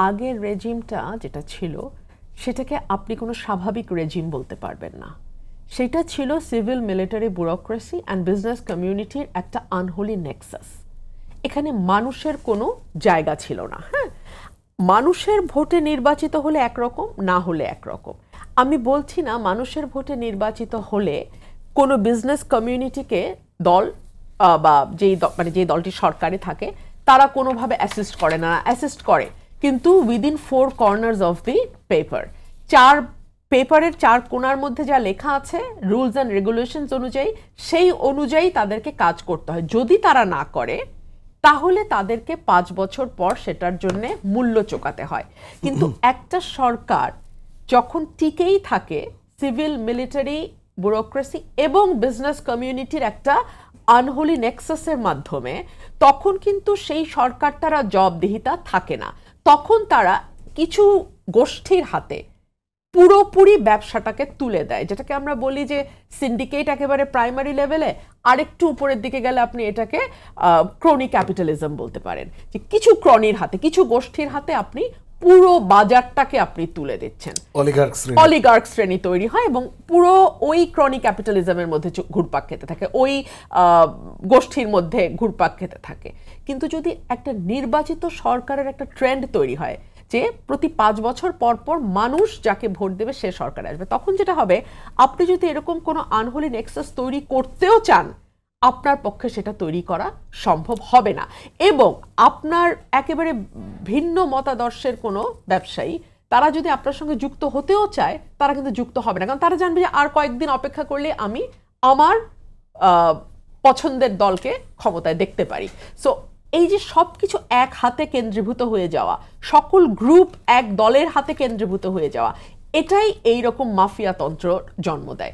আগের রেজিমটা যেটা ছিল সেটাকে আপনি কোনো স্বাভাবিক রেজিম বলতে পারবেন না। সেটা ছিল civil military bureaucracy and business কমিউনিটির একটা আনহোলি নেক্সাস। এখানে মানুষের কোনো জায়গা ছিল না। হ্যাঁ, মানুষের ভোটে নির্বাচিত হলে একরকম, না হলে একরকম। আমি বলছি না মানুষের ভোটে নির্বাচিত হলে কোনো বিজনেস কমিউনিটিকে দল বা যেই দলটি সরকারে থাকে তারা কোনোভাবে অ্যাসিস্ট করে না, অ্যাসিস্ট করে কিন্তু within 4 corners of the paper, পেপারের 4 কোণার মধ্যে যা লেখা আছে রুলস অ্যান্ড রেগুলেশনস অনুযায়ী, সেই অনুযায়ী তাদেরকে কাজ করতে হয়। যদি তারা না করে তাহলে তাদেরকে 5 বছর পর সেটার জন্য মূল্য চোকাতে হয়। কিন্তু একটা সরকার যখন টিকেই থাকে সিভিল মিলিটারি ব্যুরোক্রেসি এবং বিজনেস কমিউনিটির একটা আনহোলি নেক্সাসের মাধ্যমে, তখন কিন্তু সেই সরকার তারা জবাবদিহিতা থাকে না। তখন তারা কিছু গোষ্ঠীর হাতে পুরোপুরি ব্যবসাটাকে তুলে দেয়, যেটাকে আমরা বলি যে সিন্ডিকেট একেবারে প্রাইমারি লেভেলে, আরেকটু উপরের দিকে গেলে আপনি এটাকে ক্রনি ক্যাপিটালিজম বলতে পারেন, যে কিছু ক্রনির হাতে, কিছু গোষ্ঠীর হাতে আপনি পুরো বাজারটাকে আপনি তুলে দিচ্ছেন। অলিগার্ক শ্রেণী তৈরি হয় এবং পুরো ওই ক্রনি ক্যাপিটালিজমের মধ্যে ঘুরপাক খেতে থাকে, ওই গোষ্ঠীর মধ্যে ঘুরপাক খেতে থাকে। কিন্তু যদি একটা নির্বাচিত সরকারের একটা ট্রেন্ড তৈরি হয় যে প্রতি 5 বছর পর পর মানুষ যাকে ভোট দেবে সে সরকার আসবে, তখন যেটা হবে, আপনি যদি এরকম কোনো আনহোলি নেক্সাস তৈরি করতেও চান, আপনার পক্ষে সেটা তৈরি করা সম্ভব হবে না। এবং আপনার একেবারে ভিন্ন মতাদর্শের কোনো ব্যবসায়ী তারা যদি আপনার সঙ্গে যুক্ত হতেও চায়, তারা কিন্তু যুক্ত হবে না, কারণ তারা জানবে যে আর কয়েকদিন অপেক্ষা করলে আমি আমার পছন্দের দলকে ক্ষমতায় দেখতে পারি। সো এই যে সবকিছু এক হাতে কেন্দ্রীভূত হয়ে যাওয়া, সকল গ্রুপ এক দলের হাতে কেন্দ্রীভূত হয়ে যাওয়া, এটাই এইরকম মাফিয়া তন্ত্র জন্ম দেয়।